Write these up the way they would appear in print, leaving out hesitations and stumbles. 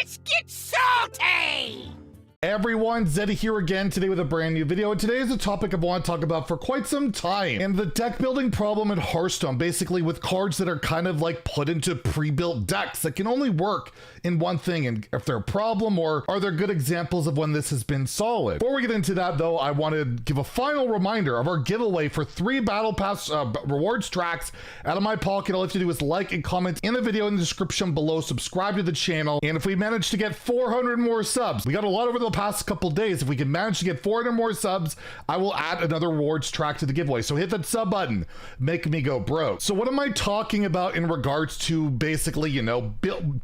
Let's get salty! Hey everyone, Zeddy here again today with a brand new video, and today is a topic I want to talk about for quite some time, and the deck building problem in Hearthstone, basically with cards that are kind of like put into pre-built decks that can only work in one thing, and if they're a problem, or are there good examples of when this has been solid. Before we get into that though, I want to give a final reminder of our giveaway for 3 Battle Pass rewards tracks out of my pocket. All you have to do is like and comment in the video in the description below, subscribe to the channel, and if we manage to get 400 more subs, we got a lot over the past couple days. If we can manage to get 400 more subs, I will add another rewards track to the giveaway. So hit that sub button, make me go broke. So what am I talking about in regards to basically, you know,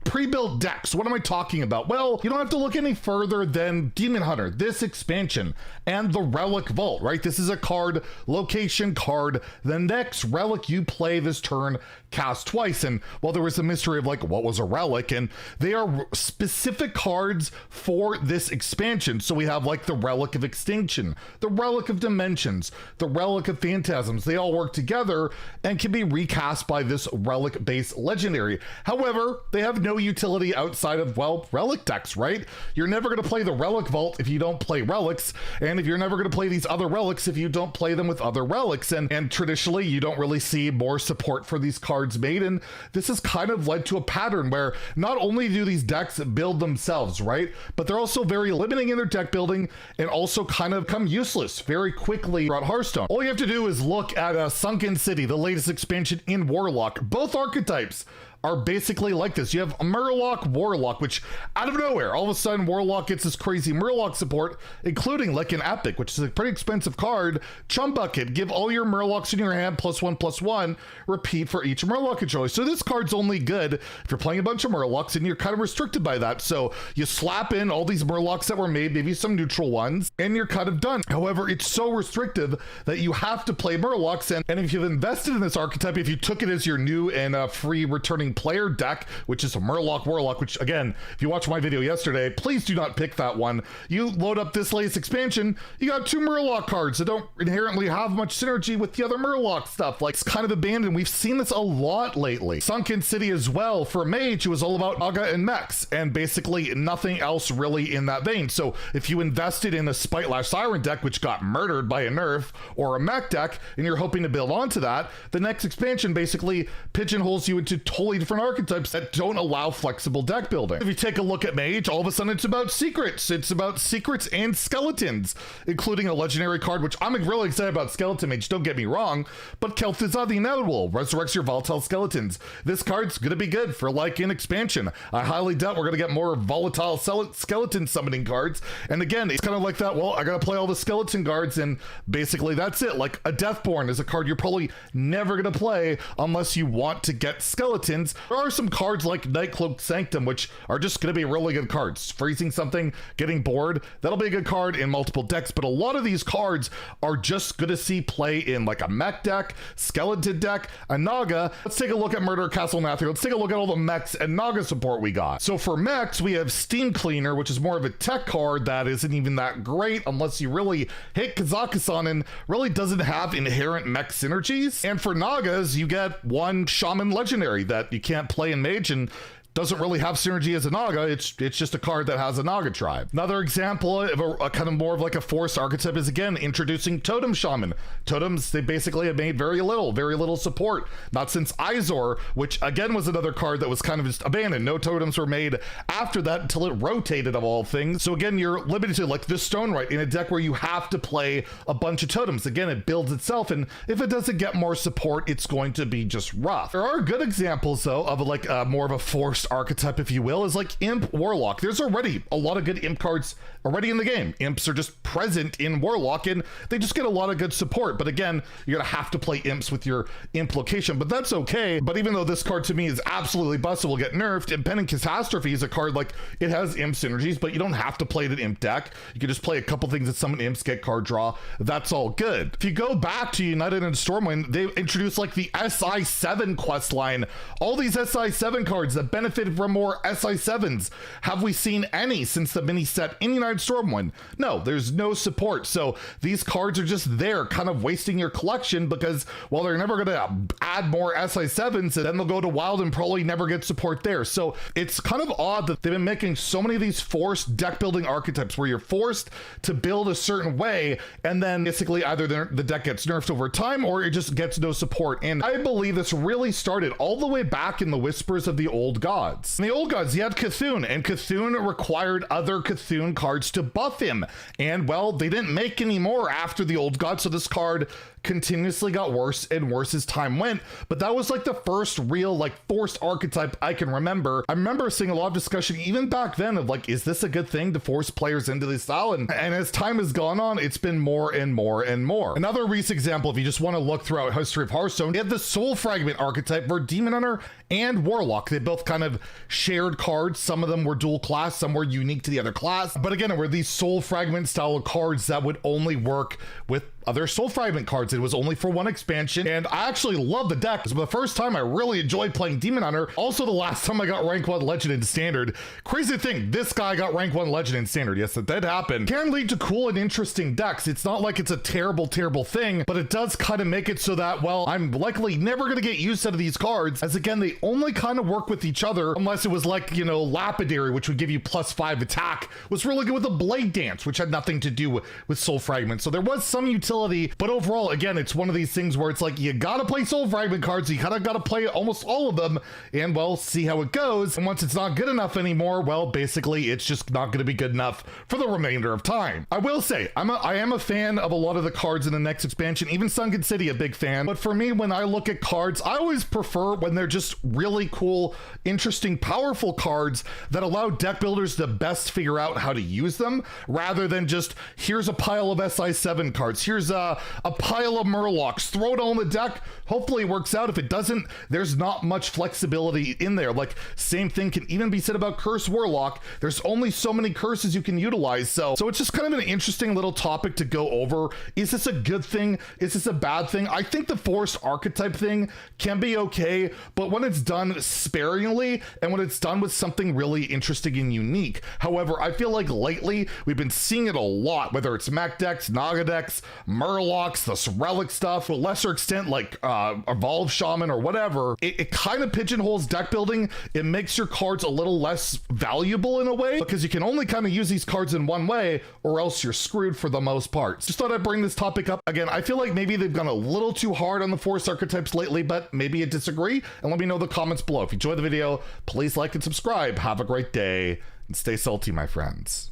pre-built decks? What am I talking about? Well, you don't have to look any further than Demon Hunter, this expansion, and the Relic Vault, right? This is a card, location card. The next relic you play this turn, cast twice. And well, there was a mystery of like, what was a relic? And they are specific cards for this expansion. So we have like the Relic of Extinction, the Relic of Dimensions, the Relic of Phantasms. They all work together and can be recast by this relic-based legendary. However, they have no utility outside of, well, relic decks, right? You're never going to play the Relic Vault if you don't play relics, and if you're never going to play these other relics if you don't play them with other relics. And traditionally, you don't really see more support for these cards made, and this has kind of led to a pattern where not only do these decks build themselves, right, but they're also very limiting in their deck building and also kind of become useless very quickly throughout Hearthstone. All you have to do is look at Sunken City, the latest expansion in Warlock. Both archetypes are basically like this. You have a Murloc Warlock, which out of nowhere, all of a sudden Warlock gets this crazy Murloc support, including like an Epic, which is a pretty expensive card. Chum Bucket, give all your Murlocs in your hand +1/+1, repeat for each Murloc controller. So this card's only good if you're playing a bunch of Murlocs and you're kind of restricted by that. So you slap in all these Murlocs that were made, maybe some neutral ones, and you're kind of done. However, it's so restrictive that you have to play Murlocs, and if you've invested in this archetype, if you took it as your new and free returning player deck, which is a Murloc Warlock, which again, if you watched my video yesterday, please do not pick that one. You load up this latest expansion, you got 2 Murloc cards that don't inherently have much synergy with the other Murloc stuff. Like, it's kind of abandoned. We've seen this a lot lately. Sunken City as well for Mage, it was all about Naga and mechs, and basically nothing else really in that vein. So if you invested in a Spitelash Siren deck, which got murdered by a nerf, or a mech deck, and you're hoping to build onto that, the next expansion basically pigeonholes you into totally different archetypes that don't allow flexible deck building. If you take a look at Mage, all of a sudden it's about secrets. It's about secrets and skeletons, including a legendary card, which I'm really excited about. Skeleton Mage, don't get me wrong, but Kel'Thuzad the Inevitable resurrects your volatile skeletons. This card's gonna be good for like an expansion. I highly doubt we're gonna get more volatile skeleton summoning cards. And again, it's kind of like that, well, I gotta play all the skeleton cards, and basically that's it. Like a Deathborn is a card you're probably never gonna play unless you want to get skeletons. There are some cards like Nightcloak Sanctum, which are just going to be really good cards. Freezing something, getting bored, that'll be a good card in multiple decks, but a lot of these cards are just going to see play in like a mech deck, skeleton deck, a Naga. Let's take a look at Murder Castle Nathri. Let's take a look at all the mechs and Naga support we got. So for mechs, we have Steam Cleaner, which is more of a tech card that isn't even that great unless you really hit Kazakhstan and really doesn't have inherent mech synergies. And for Nagas, you get 1 Shaman Legendary that you can't play in Mage and doesn't really have synergy as a Naga. It's just a card that has a Naga tribe. Another example of a kind of more of like a forced archetype is again introducing Totem Shaman. Totems, they basically have made very little support, not since Izor, which again was another card that was kind of just abandoned. No totems were made after that until it rotated, of all things. So again, you're limited to like this Stone Right in a deck where you have to play a bunch of totems. Again, it builds itself, and if it doesn't get more support, it's going to be just rough. There are good examples though of like more of a forced archetype, if you will, is like Imp Warlock. There's already a lot of good Imp cards already in the game. Imps are just present in Warlock, and they just get a lot of good support. But again, you're gonna have to play Imps with your Imp location, but that's okay. But even though this card to me is absolutely busted, will get nerfed, Impending Catastrophe is a card like, it has Imp synergies, but you don't have to play the Imp deck. You can just play a couple things that summon Imps, get card draw. That's all good. If you go back to United and Stormwind, they introduced like the SI7 quest line. All these SI7 cards that benefit benefited from more SI7s? Have we seen any since the mini set in United Stormwind? No, there's no support. So these cards are just there kind of wasting your collection because, well, they're never going to add more SI7s, and then they'll go to Wild and probably never get support there. So it's kind of odd that they've been making so many of these forced deck building archetypes where you're forced to build a certain way, and then basically either the deck gets nerfed over time or it just gets no support. And I believe this really started all the way back in the Whispers of the Old Gods. In the Old Gods, you had Cthulhu, and Cthulhu required other Cthulhu cards to buff him. And, well, they didn't make any more after the Old Gods, so this card continuously got worse and worse as time went. But that was like the first real like forced archetype I can remember. I remember seeing a lot of discussion even back then of like, is this a good thing to force players into this style? And as time has gone on, it's been more and more and more. Another recent example, if you just want to look throughout history of Hearthstone, you had the Soul Fragment archetype where Demon Hunter and Warlock, they both kind of shared cards. Some of them were dual class, some were unique to the other class. But again, it were these Soul Fragment style of cards that would only work with other Soul Fragment cards. It was only for one expansion, and I actually love the deck. So the first time I really enjoyed playing Demon Hunter. Also the last time I got rank 1 Legend in Standard. Crazy thing, this guy got rank 1 Legend in Standard. Yes, that did happen. Can lead to cool and interesting decks. It's not like it's a terrible thing, but it does kind of make it so that, well, I'm likely never going to get used out of these cards, as again, they only kind of work with each other, unless it was like, you know, Lapidary, which would give you +5 attack, was really good with the Blade Dance, which had nothing to do with Soul Fragment. So there was some utility, but overall, again, it's one of these things where it's like, you gotta play Soul Fragment cards, you kind of gotta play almost all of them, and, well, see how it goes. And once it's not good enough anymore, well, basically, it's just not gonna be good enough for the remainder of time. I will say, I am a fan of a lot of the cards in the next expansion, even Sunken City, a big fan. But for me, when I look at cards, I always prefer when they're just really cool, interesting, powerful cards that allow deck builders to best figure out how to use them, rather than just, here's a pile of SI7 cards, here's a pile of Murlocs, throw it all in the deck, hopefully it works out. If it doesn't, there's not much flexibility in there. Like, same thing can even be said about Curse Warlock. There's only so many curses you can utilize, so it's just kind of an interesting little topic to go over. Is this a good thing? Is this a bad thing? I think the forced archetype thing can be okay, but when it's done sparingly and when it's done with something really interesting and unique. However, I feel like lately we've been seeing it a lot, whether it's mech decks, Naga decks, Murlocs, this relic stuff, to a lesser extent like Evolve Shaman or whatever. It kind of pigeonholes deck building. It makes your cards a little less valuable in a way, because you can only kind of use these cards in one way, or else you're screwed for the most part. Just thought I'd bring this topic up. Again, I feel like maybe they've gone a little too hard on the forced archetypes lately, but maybe you disagree, and let me know in the comments below. If you enjoyed the video, please like and subscribe. Have a great day, and stay salty, my friends.